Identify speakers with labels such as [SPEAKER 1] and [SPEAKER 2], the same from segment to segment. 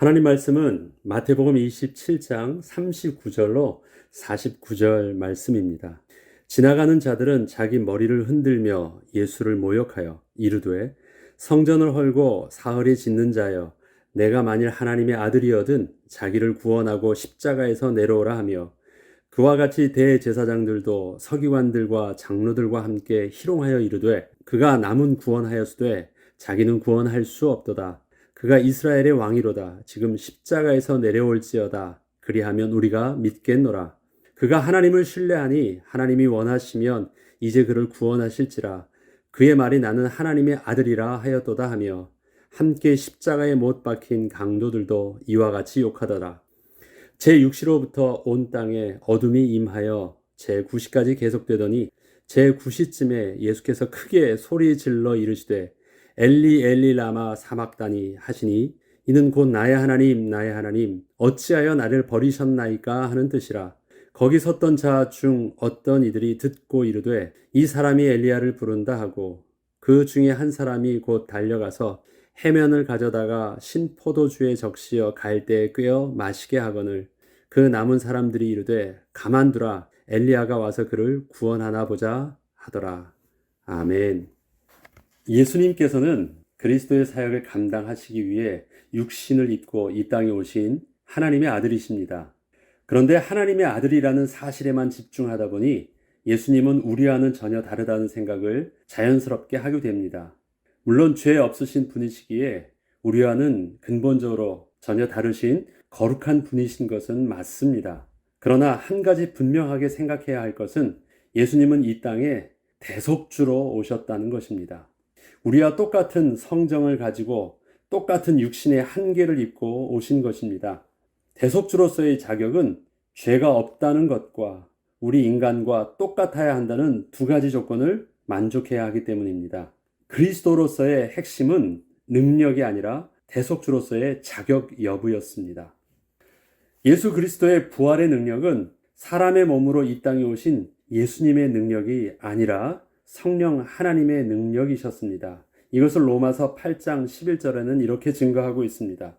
[SPEAKER 1] 하나님 말씀은 마태복음 27장 39절로 49절 말씀입니다. 지나가는 자들은 자기 머리를 흔들며 예수를 모욕하여 이르되 성전을 헐고 사흘에 짓는 자여 내가 만일 하나님의 아들이어든 자기를 구원하고 십자가에서 내려오라 하며 그와 같이 대제사장들도 서기관들과 장로들과 함께 희롱하여 이르되 그가 남은 구원하였으되 자기는 구원할 수 없도다. 그가 이스라엘의 왕이로다. 지금 십자가에서 내려올지어다. 그리하면 우리가 믿겠노라. 그가 하나님을 신뢰하니 하나님이 원하시면 이제 그를 구원하실지라. 그의 말이 나는 하나님의 아들이라 하였도다 하며 함께 십자가에 못 박힌 강도들도 이와 같이 욕하더라. 제6시로부터 온 땅에 어둠이 임하여 제9시까지 계속되더니 제9시쯤에 예수께서 크게 소리 질러 이르시되 엘리 엘리 라마 사막다니 하시니 이는 곧 나의 하나님 나의 하나님 어찌하여 나를 버리셨나이까 하는 뜻이라. 거기 섰던 자 중 어떤 이들이 듣고 이르되 이 사람이 엘리야를 부른다 하고 그 중에 한 사람이 곧 달려가서 해면을 가져다가 신포도주에 적시어 갈대에 꿰어 마시게 하거늘 그 남은 사람들이 이르되 가만두라 엘리야가 와서 그를 구원하나 보자 하더라. 아멘. 예수님께서는 그리스도의 사역을 감당하시기 위해 육신을 입고 이 땅에 오신 하나님의 아들이십니다. 그런데 하나님의 아들이라는 사실에만 집중하다 보니 예수님은 우리와는 전혀 다르다는 생각을 자연스럽게 하게 됩니다. 물론 죄 없으신 분이시기에 우리와는 근본적으로 전혀 다르신 거룩한 분이신 것은 맞습니다. 그러나 한 가지 분명하게 생각해야 할 것은 예수님은 이 땅에 대속주로 오셨다는 것입니다. 우리와 똑같은 성정을 가지고 똑같은 육신의 한계를 입고 오신 것입니다. 대속주로서의 자격은 죄가 없다는 것과 우리 인간과 똑같아야 한다는 두 가지 조건을 만족해야 하기 때문입니다. 그리스도로서의 핵심은 능력이 아니라 대속주로서의 자격 여부였습니다. 예수 그리스도의 부활의 능력은 사람의 몸으로 이 땅에 오신 예수님의 능력이 아니라 성령 하나님의 능력이셨습니다. 이것을 로마서 8장 11절에는 이렇게 증거하고 있습니다.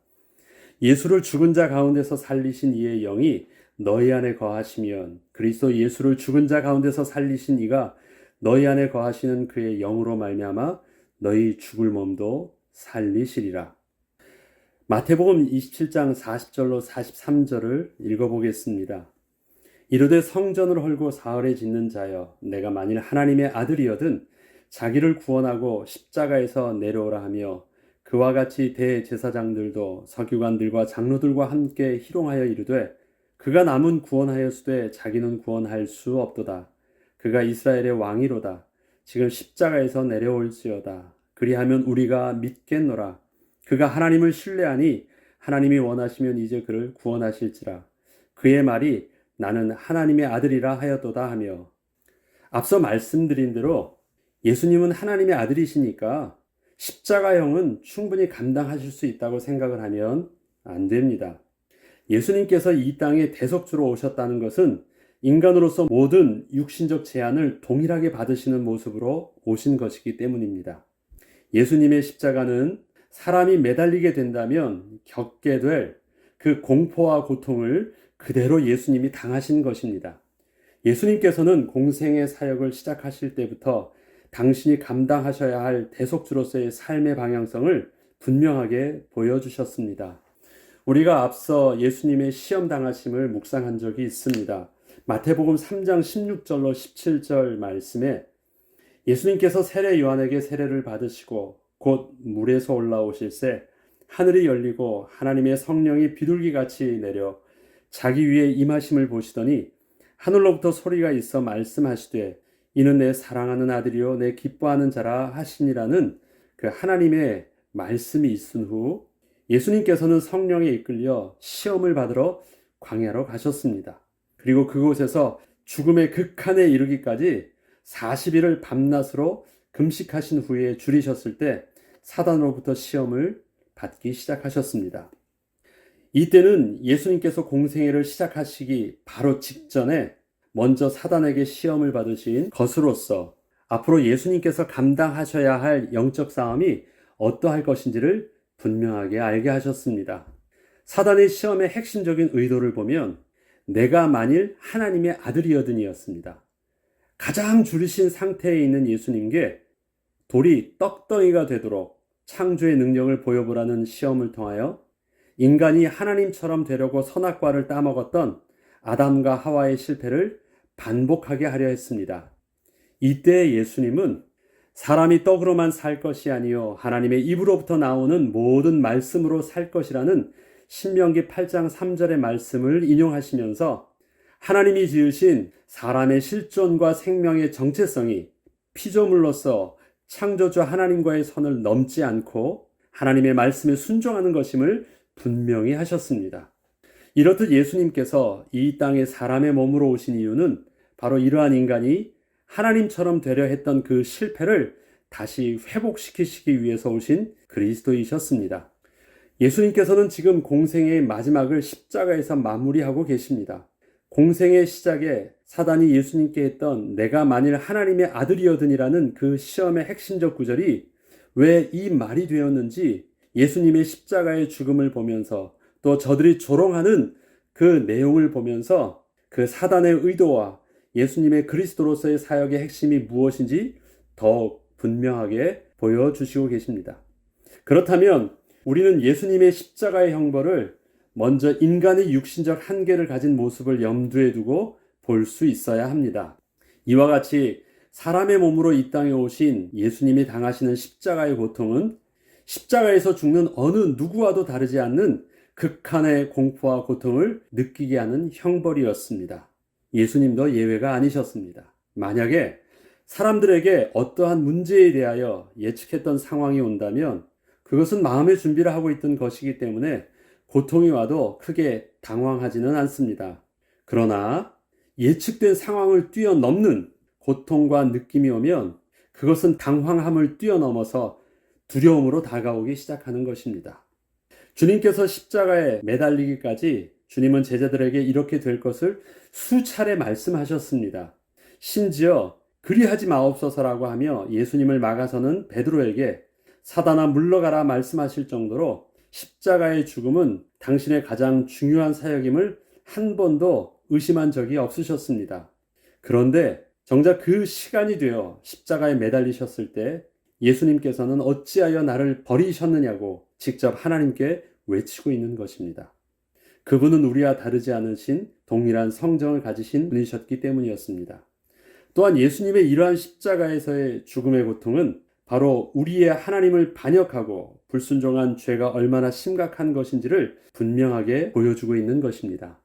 [SPEAKER 1] 예수를 죽은 자 가운데서 살리신 이의 영이 너희 안에 거하시면 그리스도 예수를 죽은 자 가운데서 살리신 이가 너희 안에 거하시는 그의 영으로 말미암아 너희 죽을 몸도 살리시리라. 마태복음 27장 40절로 43절을 읽어보겠습니다. 이르되 성전을 헐고 사흘에 짓는 자여 내가 만일 하나님의 아들이어든 자기를 구원하고 십자가에서 내려오라 하며 그와 같이 대제사장들도 서기관들과 장로들과 함께 희롱하여 이르되 그가 남은 구원하였으되 자기는 구원할 수 없도다. 그가 이스라엘의 왕이로다. 지금 십자가에서 내려올지어다. 그리하면 우리가 믿겠노라. 그가 하나님을 신뢰하니 하나님이 원하시면 이제 그를 구원하실지라. 그의 말이 나는 하나님의 아들이라 하였도다 하며 앞서 말씀드린 대로 예수님은 하나님의 아들이시니까 십자가형은 충분히 감당하실 수 있다고 생각을 하면 안 됩니다. 예수님께서 이 땅에 대속주로 오셨다는 것은 인간으로서 모든 육신적 제한을 동일하게 받으시는 모습으로 오신 것이기 때문입니다. 예수님의 십자가는 사람이 매달리게 된다면 겪게 될 그 공포와 고통을 그대로 예수님이 당하신 것입니다. 예수님께서는 공생의 사역을 시작하실 때부터 당신이 감당하셔야 할 대속주로서의 삶의 방향성을 분명하게 보여주셨습니다. 우리가 앞서 예수님의 시험 당하심을 묵상한 적이 있습니다. 마태복음 3장 16절로 17절 말씀에 예수님께서 세례 요한에게 세례를 받으시고 곧 물에서 올라오실새 하늘이 열리고 하나님의 성령이 비둘기같이 내려 자기 위에 임하심을 보시더니 하늘로부터 소리가 있어 말씀하시되 이는 내 사랑하는 아들이요 내 기뻐하는 자라 하시니라는 그 하나님의 말씀이 있은 후 예수님께서는 성령에 이끌려 시험을 받으러 광야로 가셨습니다. 그리고 그곳에서 죽음의 극한에 이르기까지 40일을 밤낮으로 금식하신 후에 줄이셨을 때 사단으로부터 시험을 받기 시작하셨습니다. 이때는 예수님께서 공생애를 시작하시기 바로 직전에 먼저 사단에게 시험을 받으신 것으로서 앞으로 예수님께서 감당하셔야 할 영적 싸움이 어떠할 것인지를 분명하게 알게 하셨습니다. 사단의 시험의 핵심적인 의도를 보면 내가 만일 하나님의 아들이었으니였습니다. 가장 줄이신 상태에 있는 예수님께 돌이 떡덩이가 되도록 창조의 능력을 보여보라는 시험을 통하여 인간이 하나님처럼 되려고 선악과를 따먹었던 아담과 하와의 실패를 반복하게 하려 했습니다. 이때 예수님은 사람이 떡으로만 살 것이 아니요 하나님의 입으로부터 나오는 모든 말씀으로 살 것이라는 신명기 8장 3절의 말씀을 인용하시면서 하나님이 지으신 사람의 실존과 생명의 정체성이 피조물로서 창조주 하나님과의 선을 넘지 않고 하나님의 말씀에 순종하는 것임을 분명히 하셨습니다. 이렇듯 예수님께서 이 땅에 사람의 몸으로 오신 이유는 바로 이러한 인간이 하나님처럼 되려 했던 그 실패를 다시 회복시키시기 위해서 오신 그리스도이셨습니다. 예수님께서는 지금 공생의 마지막을 십자가에서 마무리하고 계십니다. 공생의 시작에 사단이 예수님께 했던 내가 만일 하나님의 아들이거든이라는 그 시험의 핵심적 구절이 왜 이 말이 되었는지 예수님의 십자가의 죽음을 보면서 또 저들이 조롱하는 그 내용을 보면서 그 사단의 의도와 예수님의 그리스도로서의 사역의 핵심이 무엇인지 더욱 분명하게 보여주시고 계십니다. 그렇다면 우리는 예수님의 십자가의 형벌을 먼저 인간의 육신적 한계를 가진 모습을 염두에 두고 볼 수 있어야 합니다. 이와 같이 사람의 몸으로 이 땅에 오신 예수님이 당하시는 십자가의 고통은 십자가에서 죽는 어느 누구와도 다르지 않는 극한의 공포와 고통을 느끼게 하는 형벌이었습니다. 예수님도 예외가 아니셨습니다. 만약에 사람들에게 어떠한 문제에 대하여 예측했던 상황이 온다면 그것은 마음의 준비를 하고 있던 것이기 때문에 고통이 와도 크게 당황하지는 않습니다. 그러나 예측된 상황을 뛰어넘는 고통과 느낌이 오면 그것은 당황함을 뛰어넘어서 두려움으로 다가오기 시작하는 것입니다. 주님께서 십자가에 매달리기까지 주님은 제자들에게 이렇게 될 것을 수차례 말씀하셨습니다. 심지어 그리하지 마옵소서라고 하며 예수님을 막아서는 베드로에게 사단아 물러가라 말씀하실 정도로 십자가의 죽음은 당신의 가장 중요한 사역임을 한 번도 의심한 적이 없으셨습니다. 그런데 정작 그 시간이 되어 십자가에 매달리셨을 때 예수님께서는 어찌하여 나를 버리셨느냐고 직접 하나님께 외치고 있는 것입니다. 그분은 우리와 다르지 않으신 동일한 성정을 가지신 분이셨기 때문이었습니다. 또한 예수님의 이러한 십자가에서의 죽음의 고통은 바로 우리의 하나님을 반역하고 불순종한 죄가 얼마나 심각한 것인지를 분명하게 보여주고 있는 것입니다.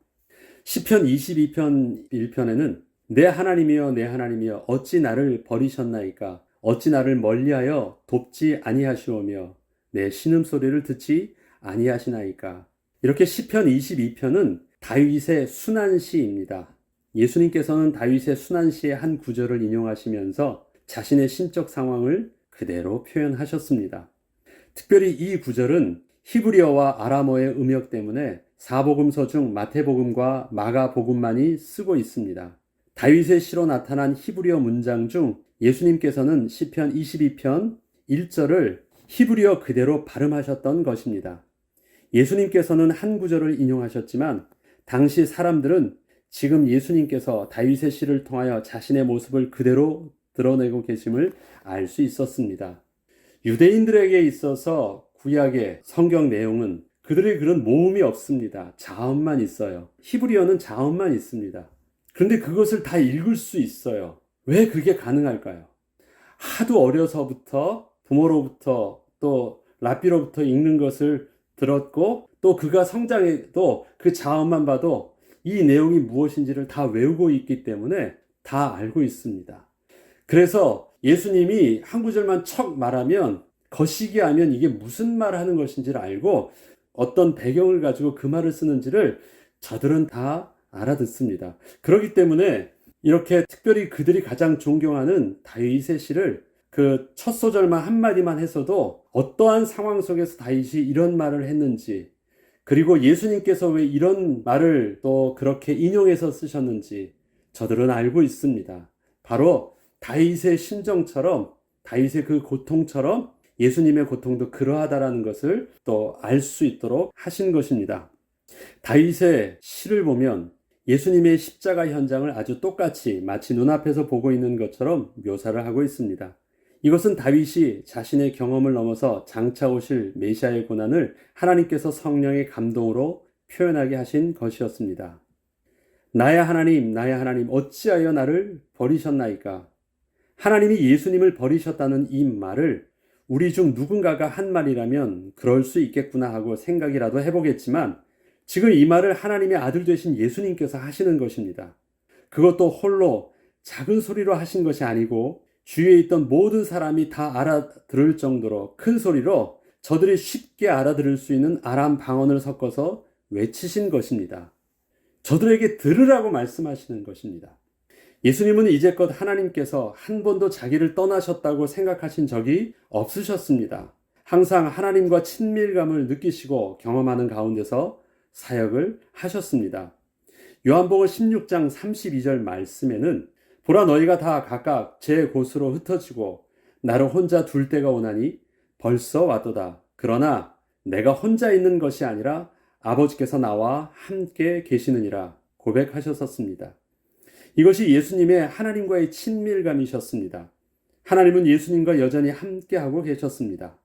[SPEAKER 1] 시편 22편 1편에는 내 하나님이여 내 하나님이여 어찌 나를 버리셨나이까 어찌 나를 멀리하여 돕지 아니하시오며 내 신음소리를 듣지 아니하시나이까. 이렇게 시편 22편은 다윗의 순환시입니다. 예수님께서는 다윗의 순환시의 한 구절을 인용하시면서 자신의 신적 상황을 그대로 표현하셨습니다. 특별히 이 구절은 히브리어와 아람어의 음역 때문에 사복음서 중 마태복음과 마가복음만이 쓰고 있습니다. 다윗의 시로 나타난 히브리어 문장 중 예수님께서는 시편 22편 1절을 히브리어 그대로 발음하셨던 것입니다. 예수님께서는 한 구절을 인용하셨지만 당시 사람들은 지금 예수님께서 다윗의 시를 통하여 자신의 모습을 그대로 드러내고 계심을 알 수 있었습니다. 유대인들에게 있어서 구약의 성경 내용은 그들의 글은 모음이 없습니다. 자음만 있어요. 히브리어는 자음만 있습니다. 그런데 그것을 다 읽을 수 있어요. 왜 그게 가능할까요? 하도 어려서부터 부모로부터 또 랍비로부터 읽는 것을 들었고 또 그가 성장해도 그 자음만 봐도 이 내용이 무엇인지를 다 외우고 있기 때문에 다 알고 있습니다. 그래서 예수님이 한 구절만 척 말하면 거시기 하면 이게 무슨 말 하는 것인지를 알고 어떤 배경을 가지고 그 말을 쓰는지를 저들은 다 알아듣습니다. 그렇기 때문에 이렇게 특별히 그들이 가장 존경하는 다윗의 시를 그 첫 소절만 한마디만 했어도 어떠한 상황 속에서 다윗이 이런 말을 했는지 그리고 예수님께서 왜 이런 말을 또 그렇게 인용해서 쓰셨는지 저들은 알고 있습니다. 바로 다윗의 심정처럼 다윗의 그 고통처럼 예수님의 고통도 그러하다라는 것을 또 알 수 있도록 하신 것입니다. 다윗의 시를 보면 예수님의 십자가 현장을 아주 똑같이 마치 눈앞에서 보고 있는 것처럼 묘사를 하고 있습니다. 이것은 다윗이 자신의 경험을 넘어서 장차 오실 메시아의 고난을 하나님께서 성령의 감동으로 표현하게 하신 것이었습니다. 나의 하나님, 어찌하여 나를 버리셨나이까? 하나님이 예수님을 버리셨다는 이 말을 우리 중 누군가가 한 말이라면 그럴 수 있겠구나 하고 생각이라도 해보겠지만 지금 이 말을 하나님의 아들 되신 예수님께서 하시는 것입니다. 그것도 홀로 작은 소리로 하신 것이 아니고 주위에 있던 모든 사람이 다 알아들을 정도로 큰 소리로 저들이 쉽게 알아들을 수 있는 아람 방언을 섞어서 외치신 것입니다. 저들에게 들으라고 말씀하시는 것입니다. 예수님은 이제껏 하나님께서 한 번도 자기를 떠나셨다고 생각하신 적이 없으셨습니다. 항상 하나님과 친밀감을 느끼시고 경험하는 가운데서 사역을 하셨습니다. 요한복음 16장 32절 말씀에는 보라 너희가 다 각각 제 곳으로 흩어지고 나를 혼자 둘 때가 오나니 벌써 왔도다. 그러나 내가 혼자 있는 것이 아니라 아버지께서 나와 함께 계시느니라 고백하셨었습니다. 이것이 예수님의 하나님과의 친밀감이셨습니다. 하나님은 예수님과 여전히 함께하고 계셨습니다.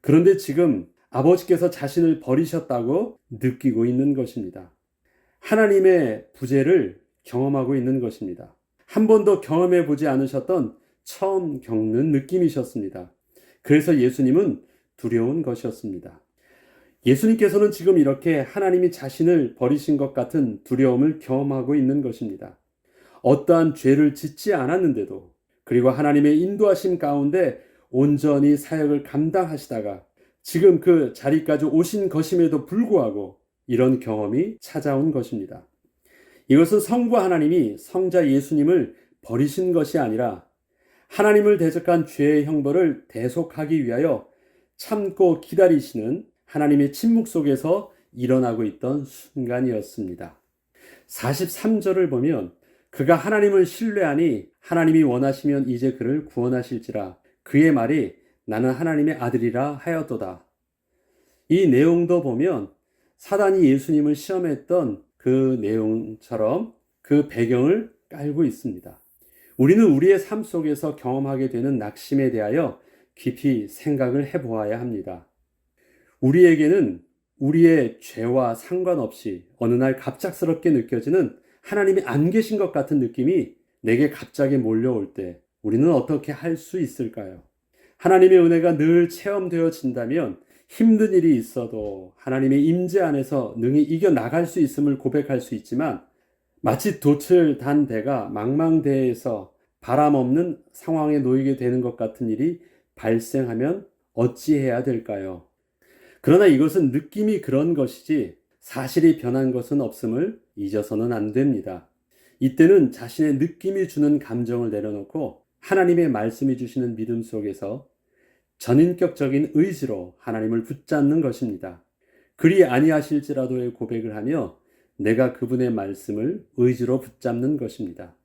[SPEAKER 1] 그런데 지금 아버지께서 자신을 버리셨다고 느끼고 있는 것입니다. 하나님의 부재를 경험하고 있는 것입니다. 한 번도 경험해 보지 않으셨던 처음 겪는 느낌이셨습니다. 그래서 예수님은 두려운 것이었습니다. 예수님께서는 지금 이렇게 하나님이 자신을 버리신 것 같은 두려움을 경험하고 있는 것입니다. 어떠한 죄를 짓지 않았는데도 그리고 하나님의 인도하심 가운데 온전히 사역을 감당하시다가 지금 그 자리까지 오신 것임에도 불구하고 이런 경험이 찾아온 것입니다. 이것은 성부 하나님이 성자 예수님을 버리신 것이 아니라 하나님을 대적한 죄의 형벌을 대속하기 위하여 참고 기다리시는 하나님의 침묵 속에서 일어나고 있던 순간이었습니다. 43절을 보면 그가 하나님을 신뢰하니 하나님이 원하시면 이제 그를 구원하실지라 그의 말이 나는 하나님의 아들이라 하였도다. 이 내용도 보면 사단이 예수님을 시험했던 그 내용처럼 그 배경을 깔고 있습니다. 우리는 우리의 삶 속에서 경험하게 되는 낙심에 대하여 깊이 생각을 해보아야 합니다. 우리에게는 우리의 죄와 상관없이 어느 날 갑작스럽게 느껴지는 하나님이 안 계신 것 같은 느낌이 내게 갑자기 몰려올 때 우리는 어떻게 할 수 있을까요? 하나님의 은혜가 늘 체험되어진다면 힘든 일이 있어도 하나님의 임재 안에서 능히 이겨나갈 수 있음을 고백할 수 있지만 마치 돛을 단 배가 망망대해에서 바람 없는 상황에 놓이게 되는 것 같은 일이 발생하면 어찌해야 될까요? 그러나 이것은 느낌이 그런 것이지 사실이 변한 것은 없음을 잊어서는 안 됩니다. 이때는 자신의 느낌이 주는 감정을 내려놓고 하나님의 말씀이 주시는 믿음 속에서 전인격적인 의지로 하나님을 붙잡는 것입니다. 그리 아니하실지라도의 고백을 하며 내가 그분의 말씀을 의지로 붙잡는 것입니다.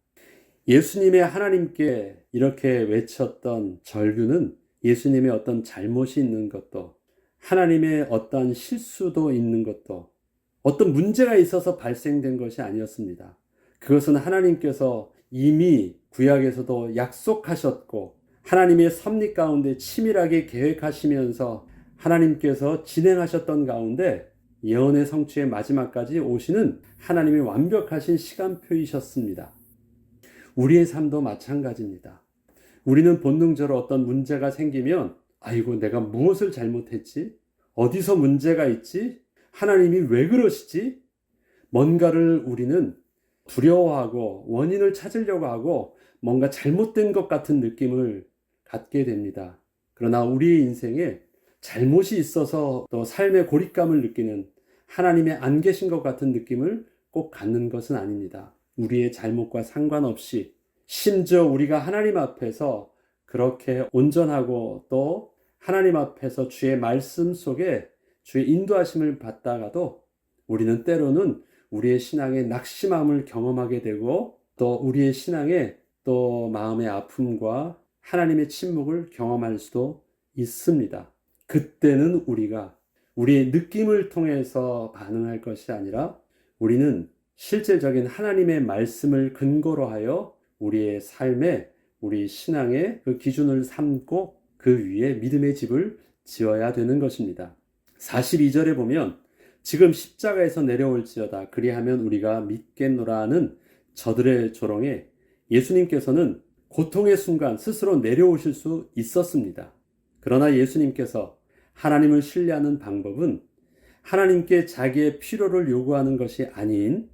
[SPEAKER 1] 예수님의 하나님께 이렇게 외쳤던 절규는 예수님의 어떤 잘못이 있는 것도 하나님의 어떤 실수도 있는 것도 어떤 문제가 있어서 발생된 것이 아니었습니다. 그것은 하나님께서 이미 구약에서도 약속하셨고 하나님의 섭리 가운데 치밀하게 계획하시면서 하나님께서 진행하셨던 가운데 예언의 성취의 마지막까지 오시는 하나님의 완벽하신 시간표이셨습니다. 우리의 삶도 마찬가지입니다. 우리는 본능적으로 어떤 문제가 생기면 아이고 내가 무엇을 잘못했지? 어디서 문제가 있지? 하나님이 왜 그러시지? 뭔가를 우리는 두려워하고 원인을 찾으려고 하고 뭔가 잘못된 것 같은 느낌을 갖게 됩니다. 그러나 우리의 인생에 잘못이 있어서 또 삶의 고립감을 느끼는 하나님의 안 계신 것 같은 느낌을 꼭 갖는 것은 아닙니다. 우리의 잘못과 상관없이 심지어 우리가 하나님 앞에서 그렇게 온전하고 또 하나님 앞에서 주의 말씀 속에 주의 인도하심을 받다가도 우리는 때로는 우리의 신앙의 낙심함을 경험하게 되고 또 우리의 신앙의 또 마음의 아픔과 하나님의 침묵을 경험할 수도 있습니다. 그때는 우리가 우리의 느낌을 통해서 반응할 것이 아니라 우리는 실질적인 하나님의 말씀을 근거로 하여 우리의 삶에, 우리 신앙의 그 기준을 삼고 그 위에 믿음의 집을 지어야 되는 것입니다. 42절에 보면 지금 십자가에서 내려올지어다 그리하면 우리가 믿겠노라는 저들의 조롱에 예수님께서는 고통의 순간 스스로 내려오실 수 있었습니다. 그러나 예수님께서 하나님을 신뢰하는 방법은 하나님께 자기의 필요를 요구하는 것이 아닌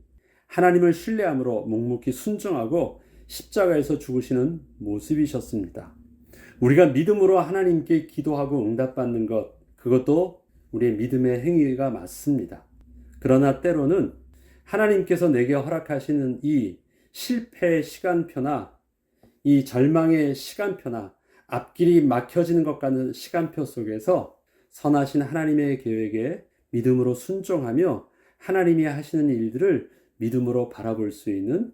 [SPEAKER 1] 하나님을 신뢰함으로 묵묵히 순종하고 십자가에서 죽으시는 모습이셨습니다. 우리가 믿음으로 하나님께 기도하고 응답받는 것, 그것도 우리의 믿음의 행위가 맞습니다. 그러나 때로는 하나님께서 내게 허락하시는 이 실패의 시간표나 이 절망의 시간표나 앞길이 막혀지는 것 같은 시간표 속에서 선하신 하나님의 계획에 믿음으로 순종하며 하나님이 하시는 일들을 믿음으로 바라볼 수 있는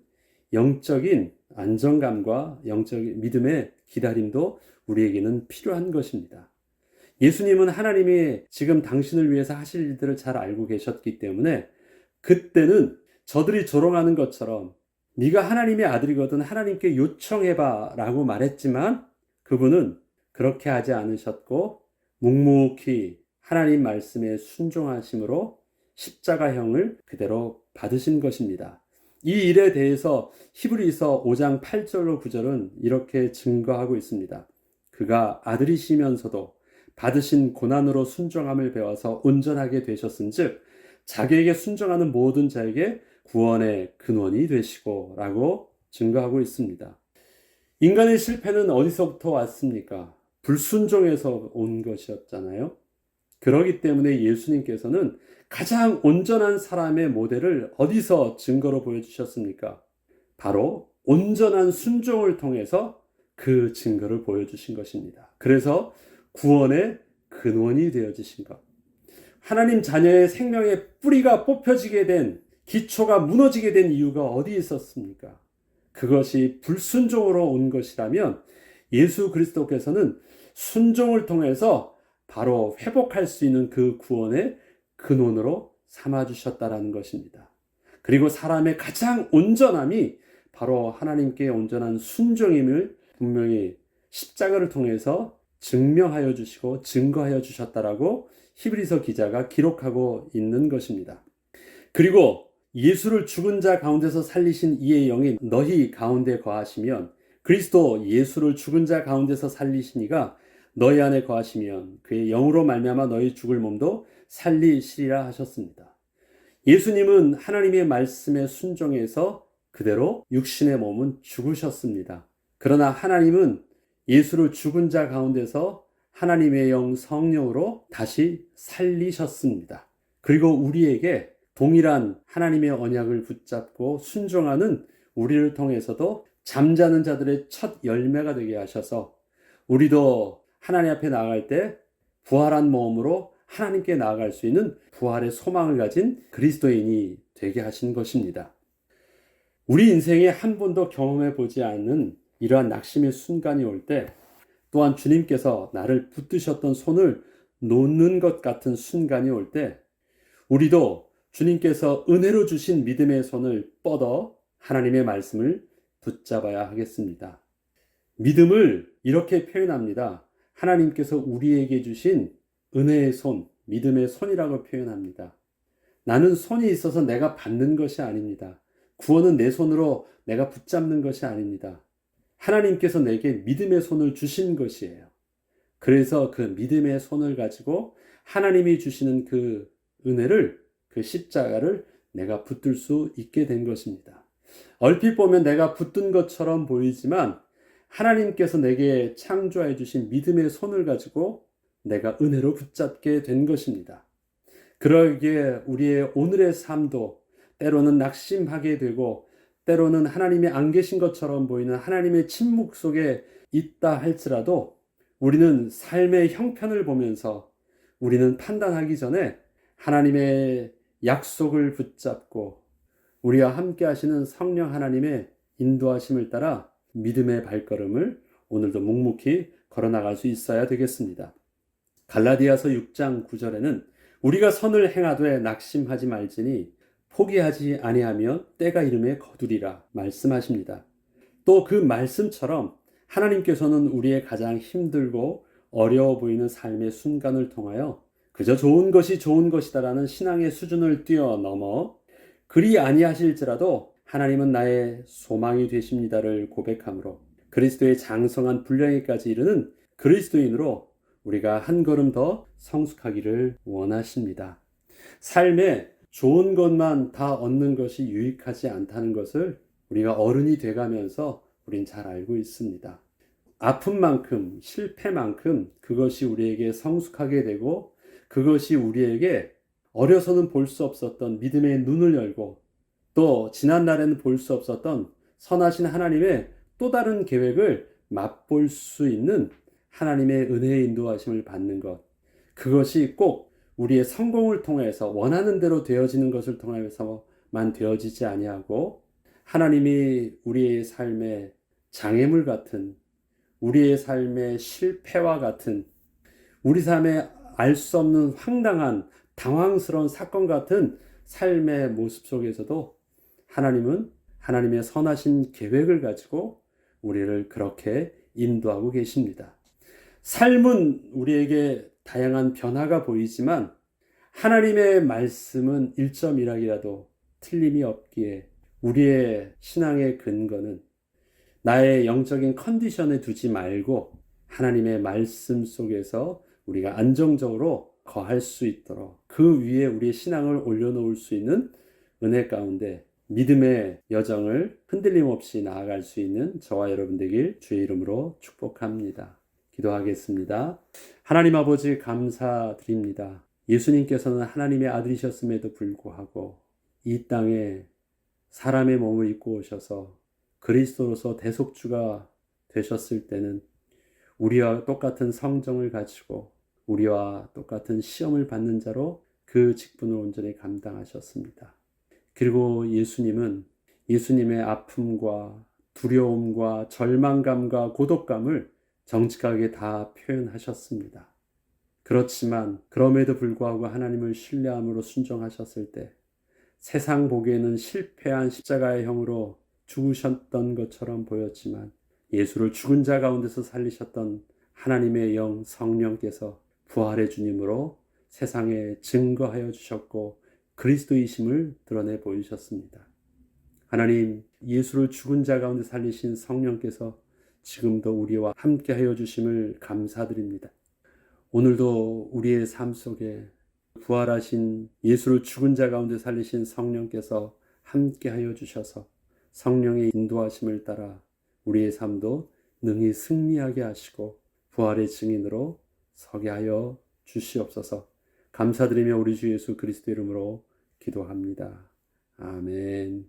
[SPEAKER 1] 영적인 안정감과 영적인 믿음의 기다림도 우리에게는 필요한 것입니다. 예수님은 하나님이 지금 당신을 위해서 하실 일들을 잘 알고 계셨기 때문에 그때는 저들이 조롱하는 것처럼 네가 하나님의 아들이거든 하나님께 요청해봐 라고 말했지만 그분은 그렇게 하지 않으셨고 묵묵히 하나님 말씀에 순종하심으로 십자가형을 그대로 받으신 것입니다. 이 일에 대해서 히브리서 5장 8절로 9절은 이렇게 증거하고 있습니다. 그가 아들이시면서도 받으신 고난으로 순종함을 배워서 온전하게 되셨은즉 자기에게 순종하는 모든 자에게 구원의 근원이 되시고 라고 증거하고 있습니다. 인간의 실패는 어디서부터 왔습니까? 불순종에서 온 것이었잖아요. 그렇기 때문에 예수님께서는 가장 온전한 사람의 모델을 어디서 증거로 보여주셨습니까? 바로 온전한 순종을 통해서 그 증거를 보여주신 것입니다. 그래서 구원의 근원이 되어지신 것. 하나님 자녀의 생명의 뿌리가 뽑혀지게 된, 기초가 무너지게 된 이유가 어디 있었습니까? 그것이 불순종으로 온 것이라면 예수 그리스도께서는 순종을 통해서 바로 회복할 수 있는 그 구원의 근원으로 삼아주셨다라는 것입니다. 그리고 사람의 가장 온전함이 바로 하나님께 온전한 순종임을 분명히 십자가를 통해서 증명하여 주시고 증거하여 주셨다라고 히브리서 기자가 기록하고 있는 것입니다. 그리고 예수를 죽은 자 가운데서 살리신 이의 영이 너희 가운데 거하시면 그리스도 예수를 죽은 자 가운데서 살리신 이가 너희 안에 거하시면 그의 영으로 말미암아 너희 죽을 몸도 살리시리라 하셨습니다. 예수님은 하나님의 말씀에 순종해서 그대로 육신의 몸은 죽으셨습니다. 그러나 하나님은 예수를 죽은 자 가운데서 하나님의 영 성령으로 다시 살리셨습니다. 그리고 우리에게 동일한 하나님의 언약을 붙잡고 순종하는 우리를 통해서도 잠자는 자들의 첫 열매가 되게 하셔서 우리도 하나님 앞에 나아갈 때 부활한 몸으로 하나님께 나아갈 수 있는 부활의 소망을 가진 그리스도인이 되게 하신 것입니다. 우리 인생에 한 번도 경험해 보지 않는 이러한 낙심의 순간이 올 때 또한 주님께서 나를 붙드셨던 손을 놓는 것 같은 순간이 올 때 우리도 주님께서 은혜로 주신 믿음의 손을 뻗어 하나님의 말씀을 붙잡아야 하겠습니다. 믿음을 이렇게 표현합니다. 하나님께서 우리에게 주신 은혜의 손, 믿음의 손이라고 표현합니다. 나는 손이 있어서 내가 받는 것이 아닙니다. 구원은 내 손으로 내가 붙잡는 것이 아닙니다. 하나님께서 내게 믿음의 손을 주신 것이에요. 그래서 그 믿음의 손을 가지고 하나님이 주시는 그 은혜를, 그 십자가를 내가 붙들 수 있게 된 것입니다. 얼핏 보면 내가 붙든 것처럼 보이지만 하나님께서 내게 창조해 주신 믿음의 손을 가지고 내가 은혜로 붙잡게 된 것입니다. 그러기에 우리의 오늘의 삶도 때로는 낙심하게 되고 때로는 하나님이 안 계신 것처럼 보이는 하나님의 침묵 속에 있다 할지라도 우리는 삶의 형편을 보면서 우리는 판단하기 전에 하나님의 약속을 붙잡고 우리와 함께 하시는 성령 하나님의 인도하심을 따라 믿음의 발걸음을 오늘도 묵묵히 걸어나갈 수 있어야 되겠습니다. 갈라디아서 6장 9절에는 우리가 선을 행하되 낙심하지 말지니 포기하지 아니하면 때가 이름에 거두리라 말씀하십니다. 또 그 말씀처럼 하나님께서는 우리의 가장 힘들고 어려워 보이는 삶의 순간을 통하여 그저 좋은 것이 좋은 것이다라는 신앙의 수준을 뛰어넘어 그리 아니하실지라도 하나님은 나의 소망이 되십니다를 고백함으로 그리스도의 장성한 분량에까지 이르는 그리스도인으로 우리가 한 걸음 더 성숙하기를 원하십니다. 삶에 좋은 것만 다 얻는 것이 유익하지 않다는 것을 우리가 어른이 돼가면서 우린 잘 알고 있습니다. 아픔만큼 실패만큼 그것이 우리에게 성숙하게 되고 그것이 우리에게 어려서는 볼 수 없었던 믿음의 눈을 열고 또 지난날에는 볼 수 없었던 선하신 하나님의 또 다른 계획을 맛볼 수 있는 하나님의 은혜의 인도하심을 받는 것, 그것이 꼭 우리의 성공을 통해서 원하는 대로 되어지는 것을 통해서만 되어지지 아니하고 하나님이 우리의 삶의 장애물 같은 우리의 삶의 실패와 같은 우리 삶에 알 수 없는 황당한 당황스러운 사건 같은 삶의 모습 속에서도 하나님은 하나님의 선하신 계획을 가지고 우리를 그렇게 인도하고 계십니다. 삶은 우리에게 다양한 변화가 보이지만 하나님의 말씀은 1.1학이라도 틀림이 없기에 우리의 신앙의 근거는 나의 영적인 컨디션에 두지 말고 하나님의 말씀 속에서 우리가 안정적으로 거할 수 있도록 그 위에 우리의 신앙을 올려놓을 수 있는 은혜 가운데 믿음의 여정을 흔들림 없이 나아갈 수 있는 저와 여러분 되길 주의 이름으로 축복합니다. 기도하겠습니다. 하나님 아버지 감사드립니다. 예수님께서는 하나님의 아들이셨음에도 불구하고 이 땅에 사람의 몸을 입고 오셔서 그리스도로서 대속주가 되셨을 때는 우리와 똑같은 성정을 가지고 우리와 똑같은 시험을 받는 자로 그 직분을 온전히 감당하셨습니다. 그리고 예수님은 예수님의 아픔과 두려움과 절망감과 고독감을 정직하게 다 표현하셨습니다. 그렇지만 그럼에도 불구하고 하나님을 신뢰함으로 순종하셨을 때 세상 보기에는 실패한 십자가의 형으로 죽으셨던 것처럼 보였지만 예수를 죽은 자 가운데서 살리셨던 하나님의 영 성령께서 부활의 주님으로 세상에 증거하여 주셨고 그리스도이심을 드러내 보이셨습니다. 하나님, 예수를 죽은 자 가운데 살리신 성령께서 지금도 우리와 함께 하여 주심을 감사드립니다. 오늘도 우리의 삶 속에 부활하신 예수를 죽은 자 가운데 살리신 성령께서 함께 하여 주셔서 성령의 인도하심을 따라 우리의 삶도 능히 승리하게 하시고 부활의 증인으로 서게 하여 주시옵소서. 감사드리며 우리 주 예수 그리스도 이름으로 기도합니다. 아멘.